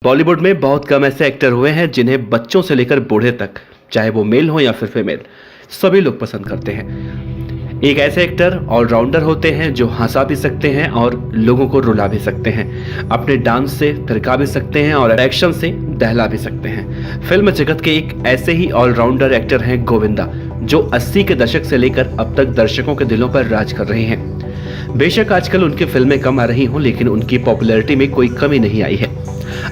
बॉलीवुड में बहुत कम ऐसे एक्टर हुए हैं जिन्हें बच्चों से लेकर बूढ़े तक, चाहे वो मेल हो या फिर फीमेल, सभी लोग पसंद करते हैं। एक ऐसे एक्टर ऑलराउंडर होते हैं जो हंसा भी सकते हैं और लोगों को रुला भी सकते हैं, अपने डांस से थिरका भी सकते हैं और एक्शन से दहला भी सकते हैं। फिल्म जगत के एक ऐसे ही ऑलराउंडर एक्टर हैं गोविंदा, जो 80 के दशक से लेकर अब तक दर्शकों के दिलों पर राज कर रहे हैं। बेशक आजकल उनकी फिल्में कम आ रही हों, लेकिन उनकी पॉपुलैरिटी में कोई कमी नहीं आई है।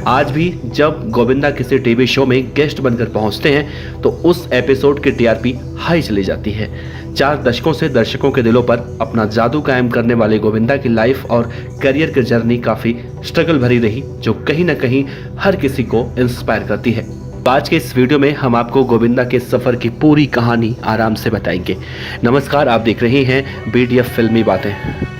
आज भी जब गोविंदा किसी टीवी शो में गेस्ट बनकर पहुंचते हैं तो उस एपिसोड की टीआरपी हाई चली जाती है। 4 दशकों से दर्शकों के दिलों पर अपना जादू कायम करने वाले गोविंदा की लाइफ और करियर की जर्नी काफी स्ट्रगल भरी रही, जो कहीं ना कहीं हर किसी को इंस्पायर करती है। आज के इस वीडियो में हम आपको गोविंदा के सफर की पूरी कहानी आराम से बताएंगे। नमस्कार, आप देख रहे हैं बीडीएफ फिल्मी बातें।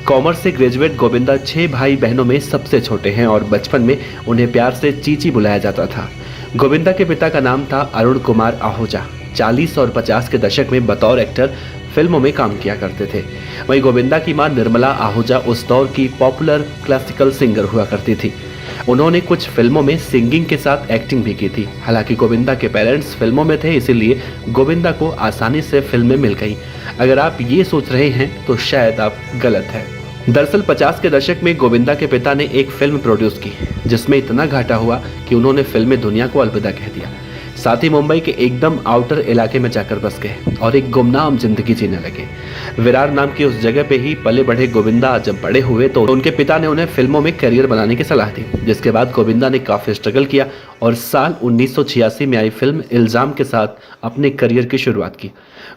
कॉमर्स से ग्रेजुएट गोविंदा 6 भाई बहनों में सबसे छोटे हैं और बचपन में उन्हें प्यार से चीची बुलाया जाता था। गोविंदा के पिता का नाम था अरुण कुमार आहूजा। 40 और 50 के दशक में बतौर एक्टर फिल्मों में काम किया करते थे। वहीं गोविंदा की मां निर्मला आहूजा उस दौर की पॉपुलर क्लासिकल सिंगर हुआ करती थी। उन्होंने कुछ फिल्मों में सिंगिंग के साथ एक्टिंग भी की थी। हालांकि गोविंदा के पेरेंट्स फिल्मों में थे, इसीलिए गोविंदा को आसानी से फिल्में मिल गई। अगर आप ये सोच रहे हैं तो शायद आप गलत हैं। दरअसल 50 के दशक में गोविंदा के पिता ने एक फिल्म प्रोड्यूस की, जिसमें इतना घाटा हुआ कि उन्होंने फिल्मी दुनिया को अलविदा कह दिया। साथ ही मुंबई के एकदम आउटर इलाके में जाकर बस गए और एक गुमनाम जिंदगी जीने लगे। विरार नाम की उस जगह पे ही पले बढ़े गोविंदा जब बड़े हुए तो उनके पिता ने उन्हें फिल्मों में करियर बनाने की सलाह दी, जिसके बाद गोविंदा ने काफी स्ट्रगल किया और साल 1986 में आई फिल्म इल्जाम के साथ अपने करियर की शुरुआत की।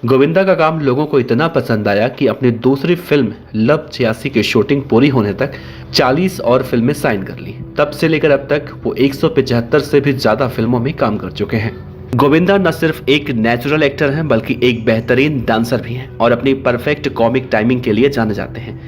गोविंदा का काम लोगों को इतना पसंद आया कि अपनी दूसरी फिल्म लब 86 की शूटिंग पूरी होने तक 40 और फिल्में साइन कर ली। तब से लेकर अब तक वो 175 से भी ज्यादा फिल्मों में काम कर चुके हैं। गोविंदा न सिर्फ एक नेचुरल एक्टर हैं, बल्कि एक बेहतरीन डांसर भी हैं और अपनी परफेक्ट कॉमिक टाइमिंग के लिए जाने जाते हैं।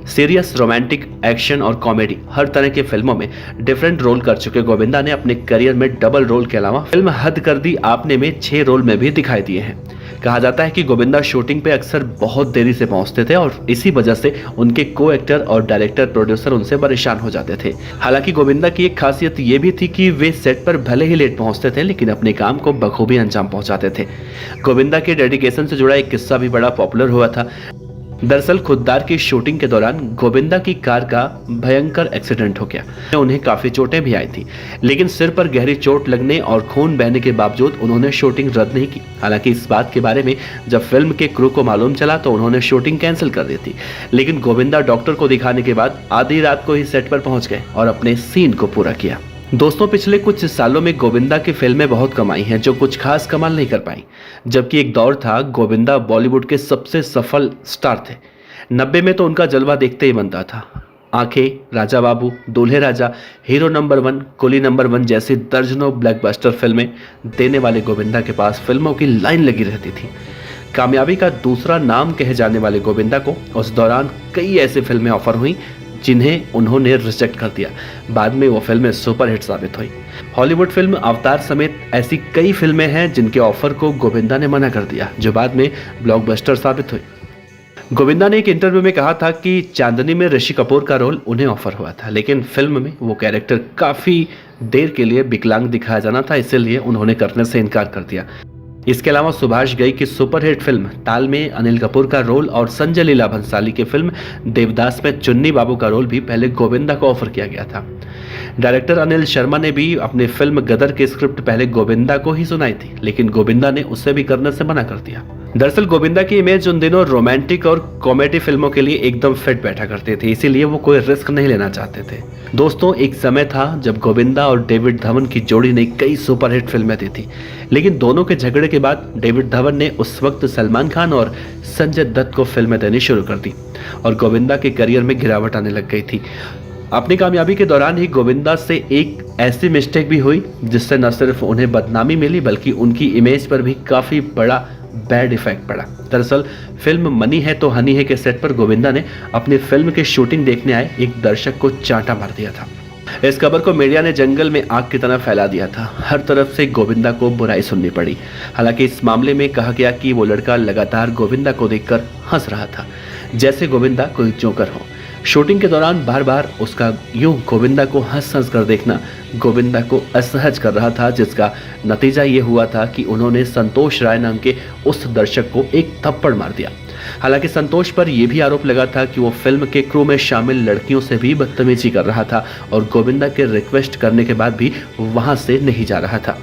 सीरियस, रोमांटिक, एक्शन और कॉमेडी हर तरह की फिल्मों में डिफरेंट रोल कर चुके गोविंदा ने अपने करियर में डबल रोल के अलावा फिल्म हद कर दी आपने में 6 रोल में भी दिखाई दिए हैं। कहा जाता है कि गोविंदा शूटिंग पे अक्सर बहुत देरी से पहुंचते थे और इसी वजह से उनके को एक्टर और डायरेक्टर प्रोड्यूसर उनसे परेशान हो जाते थे। हालांकि गोविंदा की एक खासियत ये भी थी कि वे सेट पर भले ही लेट पहुंचते थे, लेकिन अपने काम को बखूबी अंजाम पहुंचाते थे। गोविंदा के डेडिकेशन से जुड़ा एक किस्सा भी बड़ा पॉपुलर हुआ था। दरअसल खुददार की शूटिंग के दौरान गोविंदा की कार का भयंकर एक्सीडेंट हो गया। उन्हें काफी चोटें भी आई थी, लेकिन सिर पर गहरी चोट लगने और खून बहने के बावजूद उन्होंने शूटिंग रद्द नहीं की। हालांकि इस बात के बारे में जब फिल्म के क्रू को मालूम चला तो उन्होंने शूटिंग कैंसिल कर दी थी, लेकिन गोविंदा डॉक्टर को दिखाने के बाद आधी रात को ही सेट पर पहुंच गए और अपने सीन को पूरा किया। दोस्तों, पिछले कुछ सालों में गोविंदा की फिल्में बहुत कम आई हैं, जो कुछ खास कमाल नहीं कर पाई। जबकि एक दौर था गोविंदा बॉलीवुड के सबसे सफल स्टार थे। 90 में तो उनका जलवा देखते ही बनता था। आंखें, राजा बाबू, दूल्हे राजा, हीरो नंबर 1, कुली नंबर 1 जैसी दर्जनों ब्लॉकबस्टर फिल्में देने वाले गोविंदा के पास फिल्मों की लाइन लगी रहती थी। कामयाबी का दूसरा नाम कहे जाने वाले गोविंदा को उस दौरान कई ऐसी फिल्में ऑफर हुई जिन्हें उन्होंने रिजेक्ट कर दिया। बाद में वो फिल्में सुपरहिट साबित हुई। हॉलीवुड फिल्म अवतार समेत ऐसी कई फिल्में हैं जिनके ऑफर को गोविंदा ने मना कर दिया, जो बाद में ब्लॉकबस्टर साबित हुई। गोविंदा ने एक इंटरव्यू में कहा था कि चांदनी में ऋषि कपूर का रोल उन्हें ऑफर हुआ था, लेकिन फिल्म में वो कैरेक्टर काफी देर के लिए विकलांग दिखाया जाना था, इसलिए उन्होंने करने से इनकार कर दिया। इसके अलावा सुभाष घई की सुपरहिट फिल्म ताल में अनिल कपूर का रोल और संजय लीला भंसाली की फिल्म देवदास में चुन्नी बाबू का रोल भी पहले गोविंदा को ऑफर किया गया था। डायरेक्टर अनिल शर्मा ने भी अपनी फिल्म गदर की स्क्रिप्ट पहले गोविंदा को ही सुनाई थी, लेकिन गोविंदा ने उसे भी करने से मना कर दिया। दरअसल गोविंदा की इमेज उन दिनों रोमांटिक और कॉमेडी फिल्मों के लिए एकदम फिट बैठा करते थे, इसीलिए वो कोई रिस्क नहीं लेना चाहते थे। दोस्तों, एक समय था जब गोविंदा और डेविड धवन की जोड़ी ने कई सुपरहिट फिल्में दी थी, लेकिन दोनों के झगड़े के बाद डेविड धवन ने उस वक्त सलमान खान और संजय दत्त को फिल्में देनी शुरू कर दी और गोविंदा के करियर में गिरावट आने लग गई थी। अपनी कामयाबी के दौरान ही गोविंदा से एक ऐसी मिस्टेक भी हुई जिससे न सिर्फ उन्हें बदनामी मिली, बल्कि उनकी इमेज पर भी काफी बड़ा बैड इफेक्ट पड़ा। दरअसल फिल्म मनी है तो हनी है के सेट पर गोविंदा ने अपनी फिल्म की शूटिंग देखने आए एक दर्शक को चांटा मार दिया था। इस खबर को मीडिया ने जंगल में आग की तरह फैला दिया था। हर तरफ से गोविंदा को बुराई सुननी पड़ी। हालांकि इस मामले में कहा गया कि वो लड़का लगातार गोविंदा को देखकर हंस रहा था, जैसे गोविंदा कोई जोकर हो। शूटिंग के दौरान बार बार उसका यूं गोविंदा को हंस हंस कर देखना गोविंदा को असहज कर रहा था, जिसका नतीजा ये हुआ था कि उन्होंने संतोष राय नाम के उस दर्शक को एक थप्पड़ मार दिया। हालांकि संतोष पर यह भी आरोप लगा था कि वो फिल्म के क्रू में शामिल लड़कियों से भी बदतमीजी कर रहा था और गोविंदा के रिक्वेस्ट करने के बाद भी वहां से नहीं जा रहा था।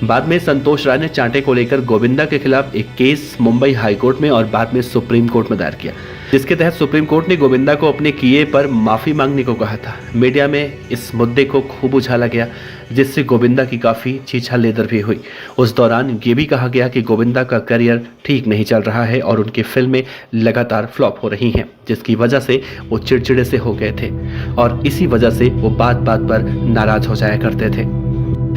बाद में संतोष राय ने चांटे को लेकर गोविंदा के खिलाफ एक केस मुंबई हाईकोर्ट में और बाद में सुप्रीम कोर्ट में दायर किया, जिसके तहत सुप्रीम कोर्ट ने गोविंदा को अपने किए पर माफी मांगने को कहा था। मीडिया में इस मुद्दे को खूब उछाला गया, जिससे गोविंदा की काफी छीछा-लेदर भी हुई। उस दौरान ये भी कहा गया कि गोविंदा का करियर ठीक नहीं चल रहा है और उनकी फिल्में लगातार फ्लॉप हो रही हैं, जिसकी वजह से वो चिड़चिड़े से हो गए थे और इसी वजह से वो बात बात पर नाराज हो जाया करते थे।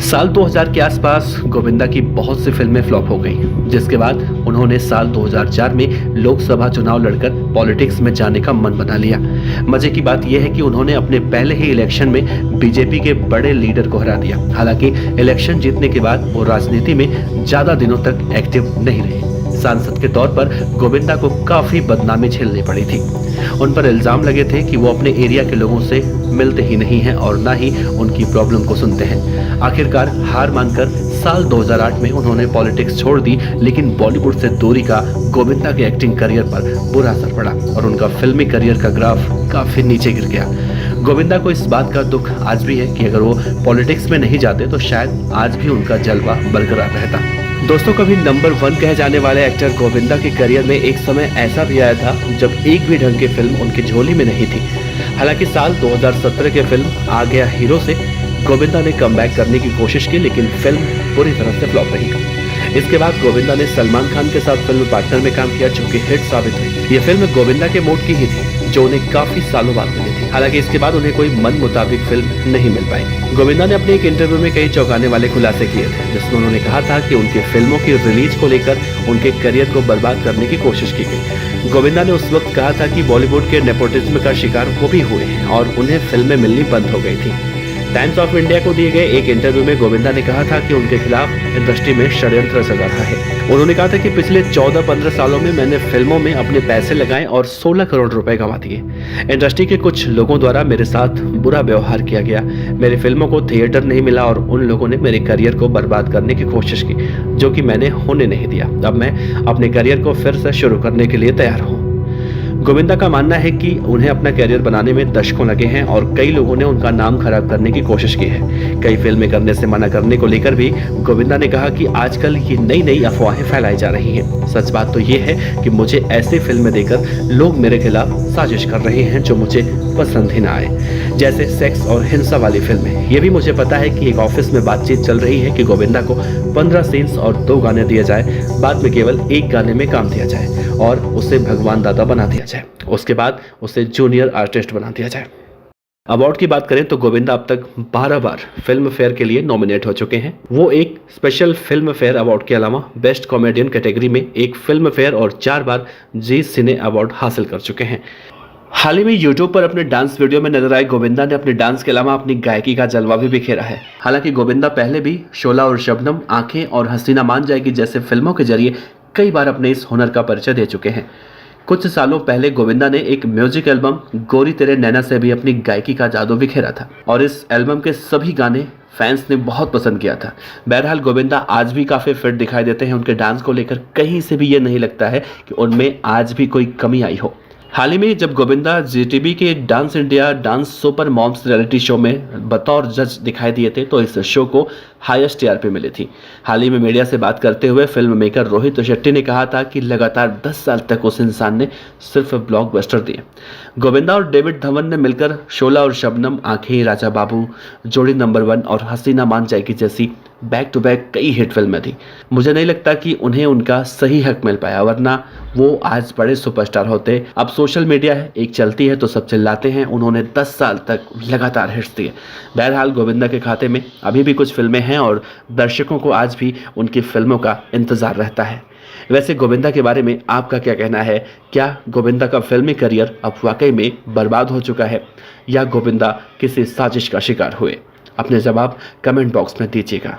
साल 2000 के आसपास गोविंदा की बहुत सी फिल्में फ्लॉप हो गईं, जिसके बाद उन्होंने साल 2004 में लोकसभा चुनाव लड़कर पॉलिटिक्स में जाने का मन बना लिया। मजे की बात यह है कि उन्होंने अपने पहले ही इलेक्शन में बीजेपी के बड़े लीडर को हरा दिया। हालांकि इलेक्शन जीतने के बाद वो राजनीति में ज्यादा दिनों तक एक्टिव नहीं रहे। सांसद के तौर पर गोविंदा को काफी बदनामी झेलनी पड़ी थी। उन पर इल्जाम लगे थे कि वो अपने एरिया के लोगों से मिलते ही नहीं हैं और ना ही उनकी प्रॉब्लम को सुनते हैं। आखिरकार हार मानकर साल 2008 में उन्होंने पॉलिटिक्स छोड़ दी, लेकिन बॉलीवुड से दूरी का गोविंदा के एक्टिंग करियर पर बुरा असर पड़ा और उनका फिल्मी करियर का ग्राफ काफी नीचे गिर गया। गोविंदा को इस बात का दुख आज भी है कि अगर वो पॉलिटिक्स में नहीं जाते तो शायद आज भी उनका जलवा बरकरार रहता। दोस्तों, कभी नंबर 1 कहे जाने वाले एक्टर गोविंदा के करियर में एक समय ऐसा भी आया था जब एक भी ढंग की फिल्म उनकी झोली में नहीं थी। हालांकि साल 2017 के फिल्म आ गया हीरो से गोविंदा ने कमबैक करने की कोशिश की, लेकिन फिल्म पूरी तरह से फ्लॉप रही। इसके बाद गोविंदा ने सलमान खान के साथ फिल्म पार्टनर में काम किया, जो कि हिट साबित हुई। ये फिल्म गोविंदा के मूड की ही थी, जो उन्हें काफी सालों बाद मिली थी। हालांकि इसके बाद उन्हें कोई मन मुताबिक फिल्म नहीं मिल पाई। गोविंदा ने अपने एक इंटरव्यू में कई चौंकाने वाले खुलासे किए थे, जिसमें उन्होंने कहा था कि उनकी फिल्मों की रिलीज को लेकर उनके करियर को बर्बाद करने की कोशिश की गई। गोविंदा ने उस वक्त कहा था कि बॉलीवुड के नेपोटिज्म का शिकार वो भी हुए हैं और उन्हें फिल्में मिलनी बंद हो गई थी। टाइम्स ऑफ इंडिया को दिए गए एक इंटरव्यू में गोविंदा ने कहा था कि उनके खिलाफ इंडस्ट्री में षड्यंत्र चल रहा है। उन्होंने कहा था कि पिछले 14-15 सालों में मैंने फिल्मों में अपने पैसे लगाए और 16 करोड़ रुपए कमा दिए। इंडस्ट्री के कुछ लोगों द्वारा मेरे साथ बुरा व्यवहार किया गया। मेरी फिल्मों को थिएटर नहीं मिला और उन लोगों ने मेरे करियर को बर्बाद करने की कोशिश की, जो कि मैंने होने नहीं दिया। अब मैं अपने करियर को फिर से शुरू करने के लिए तैयार हूँ। गोविंदा का मानना है कि उन्हें अपना करियर बनाने में दशकों लगे हैं और कई लोगों ने उनका नाम खराब करने की कोशिश की है। कई फिल्में करने से मना करने को लेकर भी गोविंदा ने कहा कि आजकल ये नई नई अफवाहें फैलाई जा रही हैं। सच बात तो ये है कि मुझे ऐसी फिल्में देकर लोग मेरे खिलाफ साजिश कर रहे हैं जो मुझे पसंद ही ना आए, जैसे सेक्स और हिंसा वाली फिल्में। ये भी मुझे पता है कि एक ऑफिस में बातचीत चल रही है कि गोविंदा को 15 सीन्स और 2 गाने दिए जाए, बाद में केवल 1 गाने में काम दिया जाए और उसे भगवान दादा बना दिया जाए। उसके बाद उसे जूनियर आर्टिस्ट बना दिया जाए। अवार्ड की बात करें तो गोविंदा अब तक 12 बार फिल्म फेयर के लिए नॉमिनेट हो चुके हैं। वो एक स्पेशल फिल्म फेयर अवार्ड के अलावा बेस्ट कॉमेडियन कैटेगरी में एक फिल्म फेयर और 4 बार जी सिने अवार्ड हासिल कर चुके हैं। हाल ही में यूट्यूब पर अपने डांस वीडियो में नजर आए गोविंदा ने अपने डांस के अलावा अपनी गायकी का जलवा भी बिखेरा है। हालांकि गोविंदा पहले भी शोला और शबनम, आंखें और हसीना मान जाएगी जैसे फिल्मों के जरिए कई बार अपने इस हुनर का परिचय दे चुके हैं। कुछ सालों पहले गोविंदा ने एक म्यूजिक एल्बम गोरी तेरे नैना से भी अपनी गायकी का जादू बिखेरा था और इस एल्बम के सभी गाने फैंस ने बहुत पसंद किया था। बहरहाल गोविंदा आज भी काफी फिट दिखाई देते हैं। उनके डांस को लेकर कहीं से भी ये नहीं लगता है कि उनमें आज भी कोई कमी आई हो। हाल ही में जब गोविंदा जीटीवी के Dance India Dance Super Moms reality show में बतौर जज दिखाई दिए थे तो इस शो को हाईएस्ट टीआरपी मिली थी। हाल ही में मीडिया से बात करते हुए फिल्म मेकर रोहित शेट्टी ने कहा था कि लगातार 10 साल तक उस इंसान ने सिर्फ ब्लॉकबस्टर दिए। गोविंदा और डेविड धवन ने मिलकर शोला और शबनम, आंखें, राजा बाबू, जोड़ी नंबर 1 और हसीना मान जाएगी जैसी बैक टू बैक कई हिट फिल्में थी। मुझे नहीं लगता कि उन्हें उनका सही हक मिल पाया, वरना वो आज बड़े सुपरस्टार होते। अब सोशल मीडिया है, एक चलती है तो सब चिल्लाते हैं। उन्होंने 10 साल तक लगातार हिट्स दिए। बहरहाल गोविंदा के खाते में अभी भी कुछ फिल्में हैं और दर्शकों को आज भी उनकी फिल्मों का इंतजार रहता है। वैसे गोविंदा के बारे में आपका क्या कहना है? क्या गोविंदा का फिल्मी करियर अब वाकई में बर्बाद हो चुका है या गोविंदा किसी साजिश का शिकार हुए? अपने जवाब कमेंट बॉक्स में दीजिएगा।